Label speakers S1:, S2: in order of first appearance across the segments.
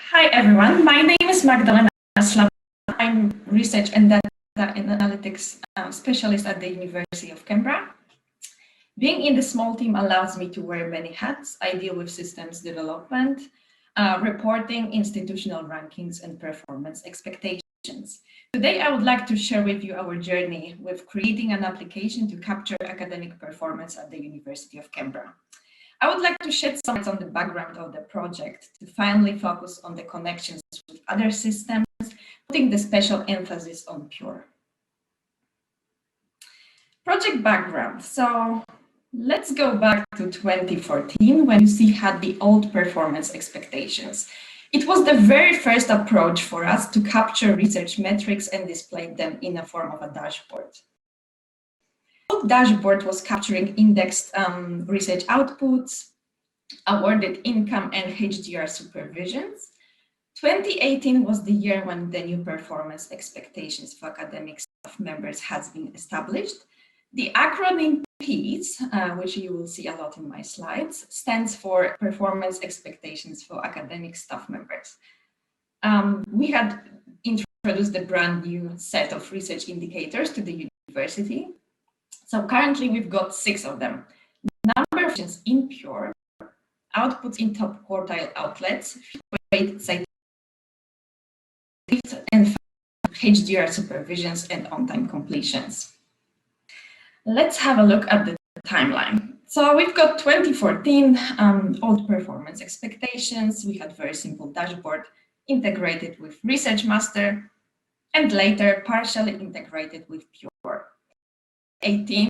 S1: Hi everyone, my name is Magdalena Slav. I'm research and data analytics specialist at the University of Canberra. Being in the small team allows me to wear many hats. I deal with systems development, reporting, institutional rankings, and performance expectations. Today, I would like to share with you our journey with creating an application to capture academic performance at the University of Canberra. I would like to shed some light on the background of the project to finally focus on the connections with other systems, putting the special emphasis on Pure. Project background. So let's go back to 2014 when UC had the old performance expectations. It was the very first approach for us to capture research metrics and display them in the form of a dashboard. The dashboard was capturing indexed research outputs, awarded income, and HDR supervisions. 2018 was the year when the new performance expectations for academic staff members has been established. The acronym PEACE, which you will see a lot in my slides, stands for Performance Expectations for Academic Staff Members. We had introduced a brand new set of research indicators to the university. So currently we've got 6 of them. Number of questions in Pure, outputs in top quartile outlets, rate citation, and HDR supervisions and on-time completions. Let's have a look at the timeline. So we've got 2014, old performance expectations. We had very simple dashboard integrated with Research Master, and later partially integrated with Pure. 18,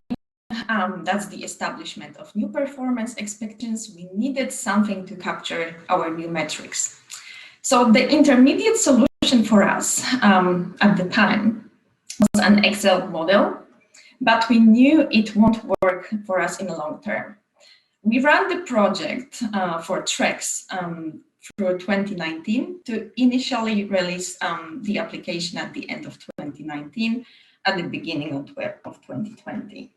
S1: that's the establishment of new performance expectations. We needed something to capture our new metrics. So the intermediate solution for us at the time was an Excel model, but we knew it won't work for us in the long term. We ran the project for tracks through 2019 to initially release the application at the end of 2019, at the beginning of 2020.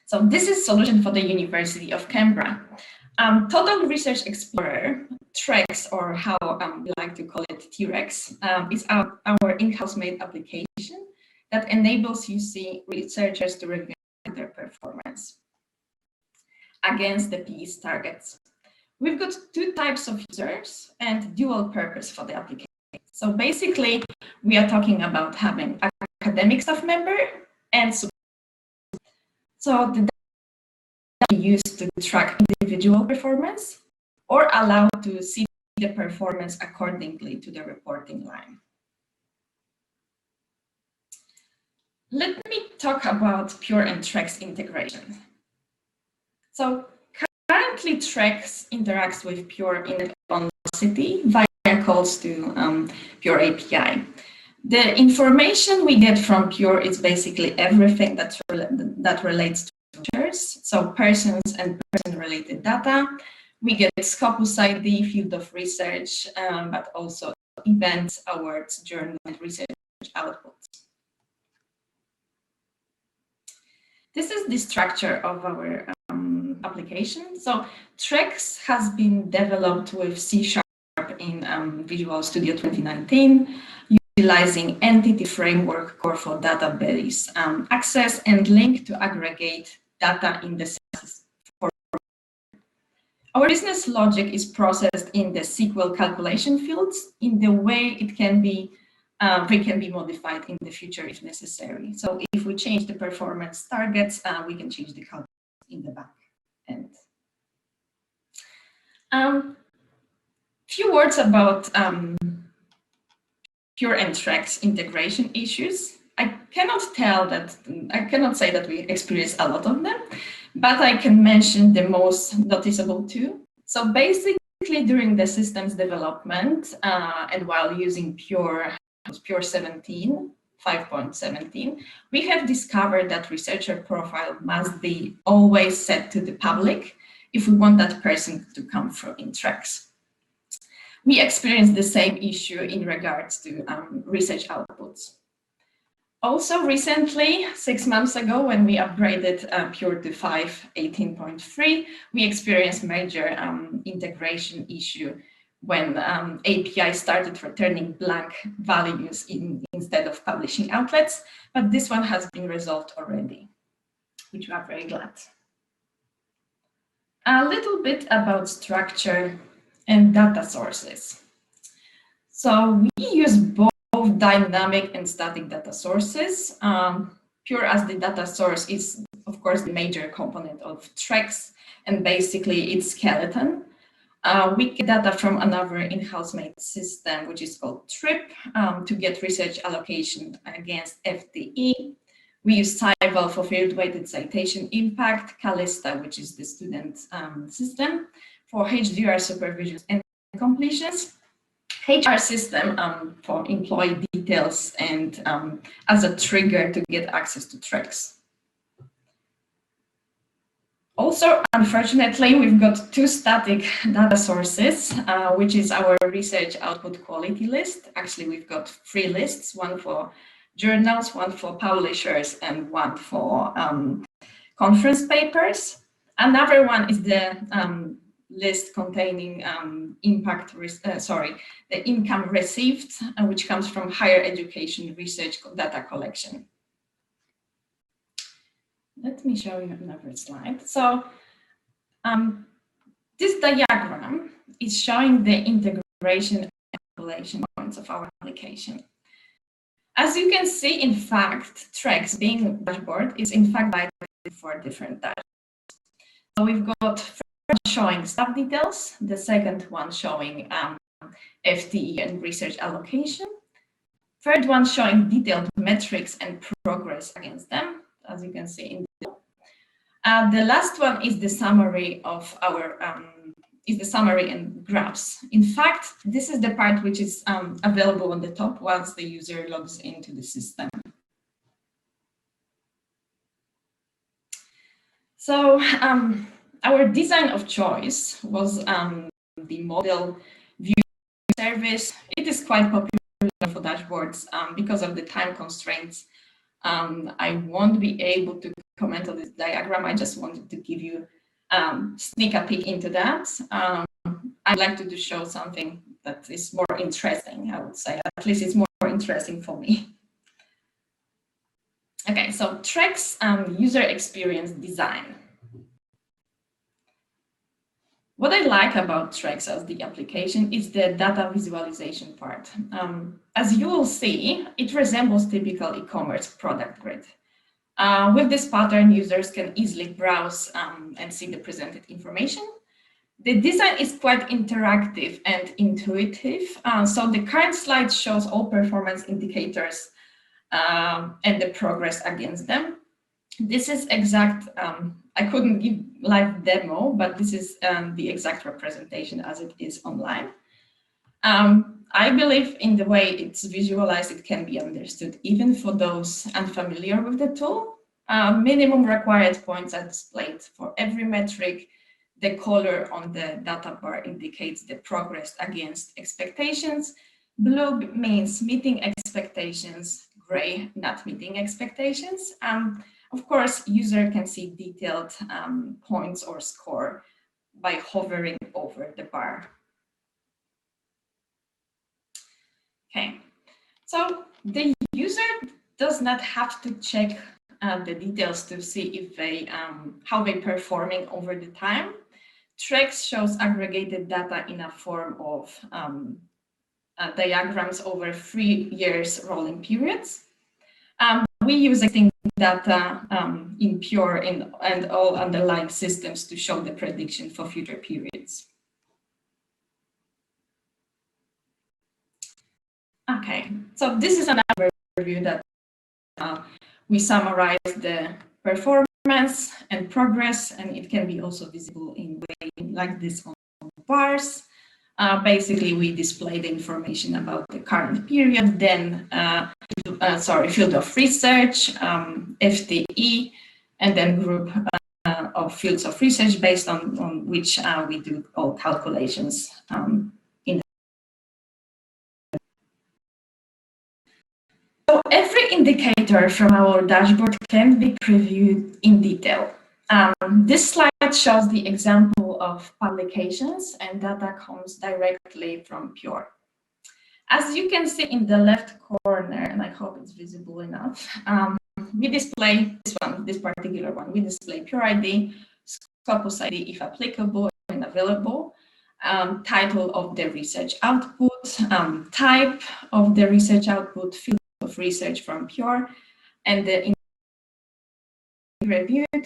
S1: So this is solution for the University of Canberra. Total Research Explorer, TREX, or how we like to call it T-Rex, is our in-house made application that enables UC researchers to review their performance against the PEACE targets. We've got 2 types of users and dual purpose for the application. So basically, we are talking about having academic staff member and support. So the data used to track individual performance or allow to see the performance accordingly to the reporting line. Let me talk about Pure and TREX integration. So currently TREX interacts with Pure in the Velocity via calls to Pure API. The information we get from Pure is basically everything that relates to users, so persons and person-related data. We get Scopus ID, field of research, but also events, awards, journal, and research outputs. This is the structure of our application. So TREX has been developed with C# in Visual Studio 2019, utilizing entity framework core for database access and link to aggregate data in the census. Our business logic is processed in the SQL calculation fields in the way it can be they can be modified in the future if necessary. So if we change the performance targets, we can change the calculation in the back end. Few words about Pure and TREX integration issues. I cannot say that we experience a lot of them, but I can mention the most noticeable 2. So basically during the systems development and while using Pure 5.17, we have discovered that researcher profile must be always set to the public if we want that person to come through in TREX. We experienced the same issue in regards to research outputs. Also recently, 6 months ago, when we upgraded Pure to 5.18.3, we experienced major integration issue when API started returning blank values instead of publishing outlets, but this one has been resolved already, which we are very glad. A little bit about structure and data sources. So we use both dynamic and static data sources. Pure as the data source is, of course, the major component of TREX, and basically its skeleton. We get data from another in-house made system, which is called TRIP, to get research allocation against FTE. We use Cyval for field-weighted citation impact, Callista, which is the student system, for HDR supervisions and completions, HR system for employee details and as a trigger to get access to TREX. Also, unfortunately, we've got two static data sources, which is our research output quality list. Actually, we've got three lists, one for journals, one for publishers, and one for conference papers. Another one is the list containing the income received, which comes from higher education research data collection. Let me show you another slide. So this diagram is showing the integration and calculation points of our application. As you can see, in fact, TREX being a dashboard is in fact divided into 4 different dashboards. So we've got first one showing staff details, the second one showing FTE and research allocation, third one showing detailed metrics and progress against them, as you can see in the last one is the summary of our summary and graphs. In fact, this is the part which is available on the top once the user logs into the system. So our design of choice was the model view service. It is quite popular for dashboards because of the time constraints. I won't be able to comment on this diagram. I just wanted to give you sneak a peek into that. I'd like to show something that is more interesting, I would say. At least it's more interesting for me. Okay, so TREX user experience design. What I like about TREX as the application is the data visualization part. As you will see, it resembles typical e-commerce product grid. With this pattern, users can easily browse and see the presented information. The design is quite interactive and intuitive. So the current slide shows all performance indicators and the progress against them. This is exact, I couldn't give live demo, but this is the exact representation as it is online. I believe in the way it's visualized, it can be understood even for those unfamiliar with the tool. Minimum required points are displayed for every metric. The color on the data bar indicates the progress against expectations. Blue means meeting expectations, gray not meeting expectations. Of course, user can see detailed points or score by hovering over the bar. Okay, so the user does not have to check the details to see if they how they're performing over the time. TREX shows aggregated data in a form of diagrams over 3 years rolling periods. We use existing data in Pure and all underlying systems to show the prediction for future periods. Okay, so this is an overview that we summarize the performance and progress, and it can be also visible in way like this on bars. Basically, we display the information about the current period, then field of research, FTE, and then group of fields of research based on which we do all calculations. So every indicator from our dashboard can be previewed in detail. This slide shows the example of publications, and data comes directly from Pure. As you can see in the left corner, and I hope it's visible enough, we display this particular one. We display Pure ID, Scopus ID if applicable and available, title of the research output, type of the research output, field of research from Pure, and the reviewed,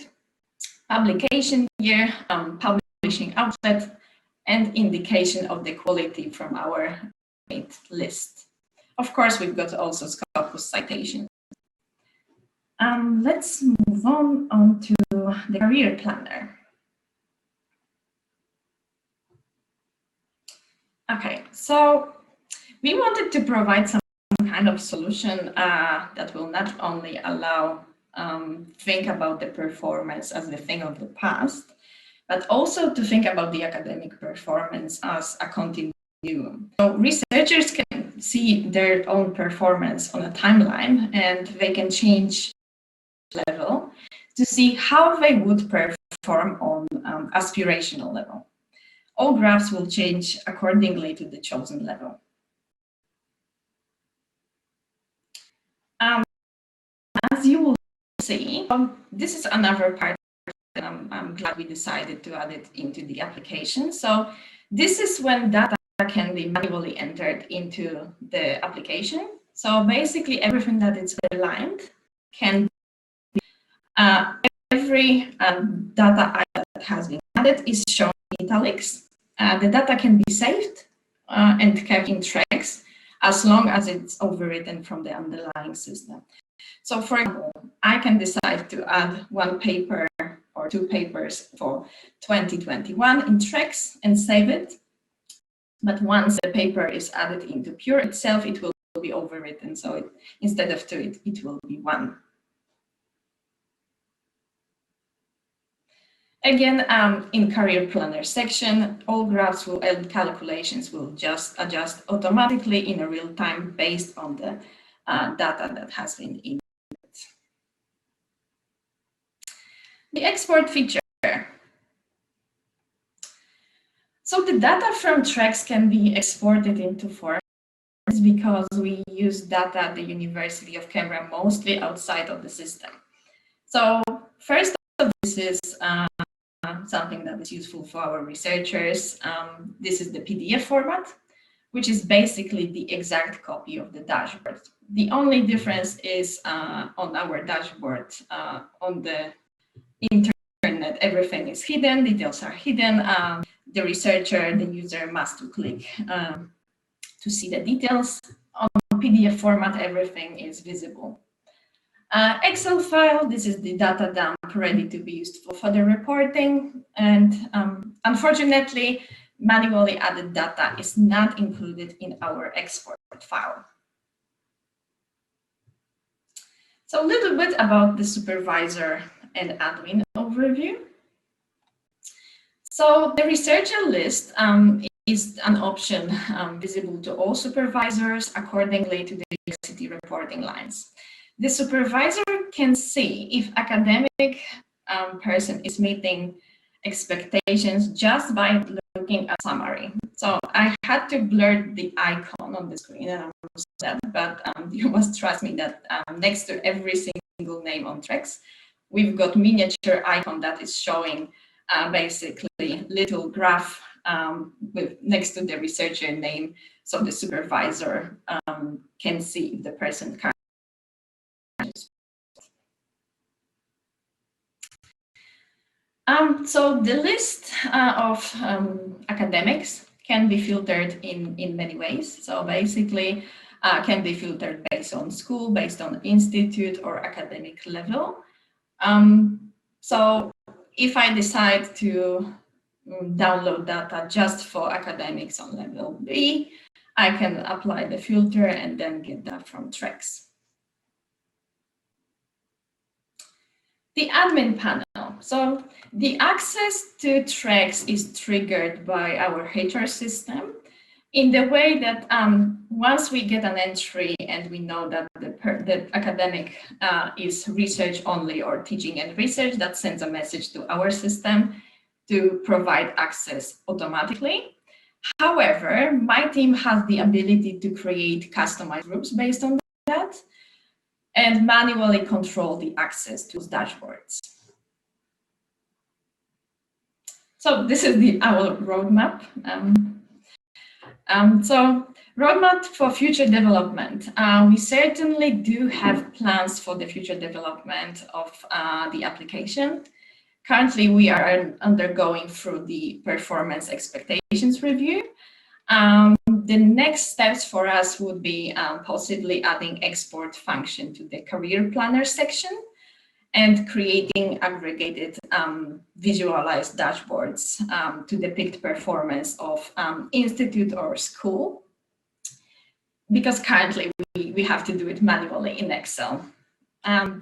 S1: publication year, publishing outlet, and indication of the quality from our list. Of course, we've got also Scopus citations. Let's move on to the career planner. Okay, so we wanted to provide some kind of solution that will not only allow think about the performance as the thing of the past, but also to think about the academic performance as a continuum. So researchers can see their own performance on a timeline, and they can change level to see how they would perform on aspirational level. All graphs will change accordingly to the chosen level. As you will see, this is another part that I'm glad we decided to add it into the application. So this is when data can be manually entered into the application. So basically everything that is aligned can be, every data item that has been added is shown in italics. The data can be saved and kept in tracks as long as it's overwritten from the underlying system. So for example, I can decide to add one paper or two papers for 2021 in tracks and save it. But once the paper is added into Pure itself, it will be overwritten. So instead of two, it will be one. Again, in Career Planner section, all graphs and calculations will just adjust automatically in a real time based on the data that has been input. The export feature. So the data from tracks can be exported into formats because we use data at the University of Cambridge mostly outside of the system. So first of this is something that is useful for our researchers. This is the PDF format, which is basically the exact copy of the dashboard. The only difference is on our dashboard, on the internet, everything is hidden, details are hidden. The researcher, the user must click to see the details. On PDF format, everything is visible. Excel file, this is the data dump ready to be used for further reporting. And unfortunately, manually added data is not included in our export file. So a little bit about the supervisor and admin overview. So the researcher list is an option visible to all supervisors accordingly to the university reporting lines. The supervisor can see if academic person is meeting expectations just by looking at summary. So I had to blur the icon on the screen, and I'm sad, but you must trust me that next to every single name on tracks, we've got miniature icon that is showing basically little graph with next to the researcher name, so the supervisor can see if the person can. So the list of academics can be filtered in many ways. So basically can be filtered based on school, based on institute or academic level. So if I decide to download data just for academics on level B, I can apply the filter and then get that from tracks. The admin panel. So the access to tracks is triggered by our HR system in the way that once we get an entry and we know that the academic is research only or teaching and research, that sends a message to our system. to provide access automatically. However, my team has the ability to create customized groups based on that and manually control the access to those dashboards. So this is our roadmap. So roadmap for future development. We certainly do have plans for the future development of the application. Currently, we are undergoing through the performance expectations review. The next steps for us would be possibly adding export function to the career planner section and creating aggregated visualized dashboards to depict performance of institute or school, because currently we have to do it manually in Excel.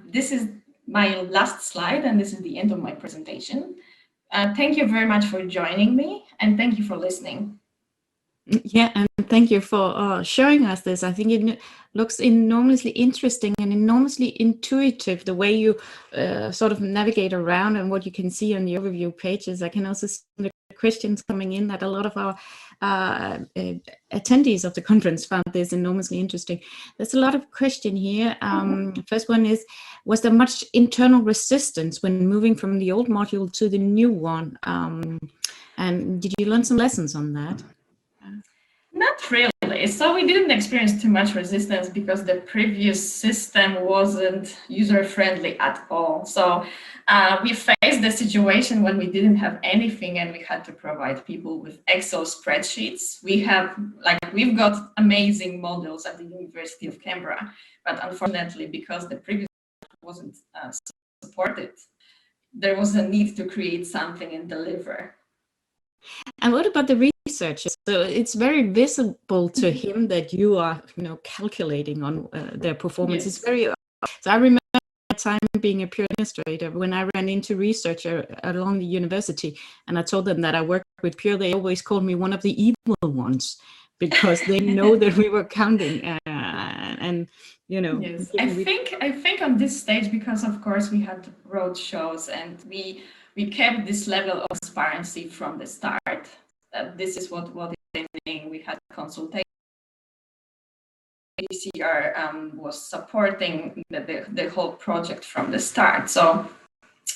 S1: This is my last slide, and this is the end of my presentation. Thank you very much for joining me, and thank you for listening.
S2: Yeah, and thank you for showing us this. I think it looks enormously interesting and enormously intuitive, the way you sort of navigate around and what you can see on the overview pages. I can also see the questions coming in that a lot of our attendees of the conference found this enormously interesting. There's a lot of question here. First one is, was there much internal resistance when moving from the old module to the new one? And did you learn some lessons on that?
S1: Not really. So we didn't experience too much resistance because the previous system wasn't user-friendly at all. So we faced the situation when we didn't have anything and we had to provide people with Excel spreadsheets. We've got amazing models at the University of Canberra, but unfortunately, because the previous wasn't supported, there was a need to create something and deliver.
S2: And what about the researchers? So it's very visible to him that you are, calculating on their performance.
S1: Yes.
S2: It's very. So I remember that time being a pure administrator when I ran into researcher along the university, and I told them that I worked with Pure. They always called me one of the evil ones because they know that we were counting and.
S1: Yes, I think on this stage, because of course we had road shows and we kept this level of transparency from the start. This is what is happening. We had consultation. ACR was supporting the whole project from the start. So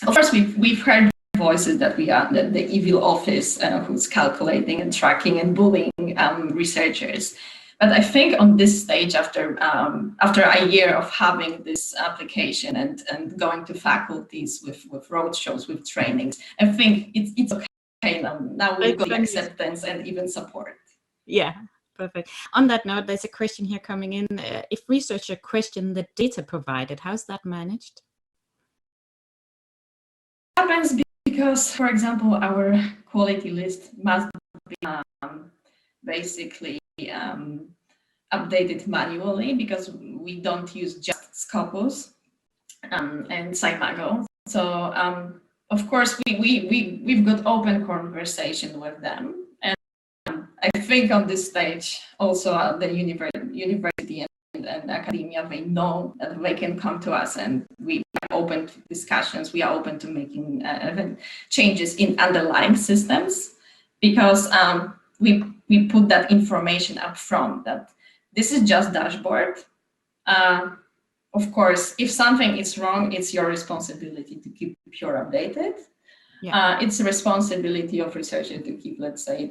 S1: of course we've heard voices that we are the evil office who's calculating and tracking and bullying researchers. But I think on this stage, after a year of having this application and going to faculties with roadshows, with trainings, I think it's okay now. Now we've got acceptance and even support.
S2: Yeah, perfect. On that note, there's a question here coming in. If researcher question the data provided, how's that managed?
S1: It happens because, for example, our quality list must be basically updated manually because we don't use just Scopus and Cymago. So of course we've got open conversation with them, and I think on this stage also the university and academia, they know that they can come to us and we are open to discussions. We are open to making changes in underlying systems because we put that information up front that this is just dashboard. Of course, if something is wrong, it's your responsibility to keep Pure updated. Yeah. It's the responsibility of researchers to keep, let's say,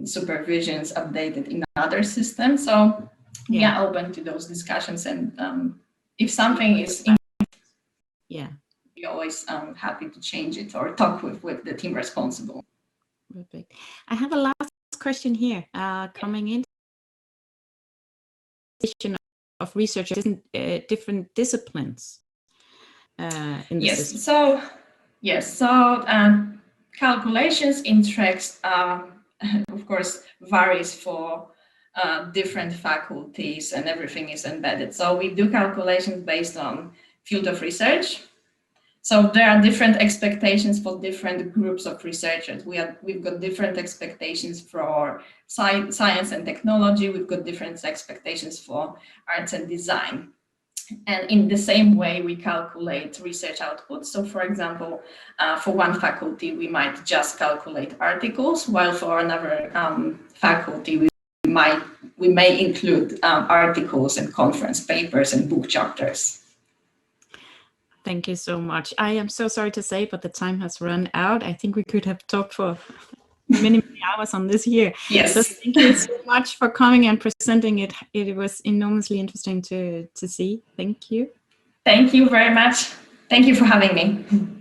S1: supervisions updated in other systems. So we are open to those discussions, and if something is we're always happy to change it or talk with the team responsible.
S2: Perfect. I have a last question here coming in. Of researchers in different disciplines in the system.
S1: So calculations in tracks of course varies for different faculties, and everything is embedded. So we do calculations based on field of research. So there are different expectations for different groups of researchers. We've got different expectations for science and technology. We've got different expectations for arts and design. And in the same way, we calculate research outputs. So for example, for one faculty, we might just calculate articles, while for another faculty, we may include articles and conference papers and book chapters.
S2: Thank you so much. I am so sorry to say, but the time has run out. I think we could have talked for many hours on this here.
S1: Yes.
S2: So thank you so much for coming and presenting it. It was enormously interesting to see. Thank you.
S1: Thank you very much. Thank you for having me.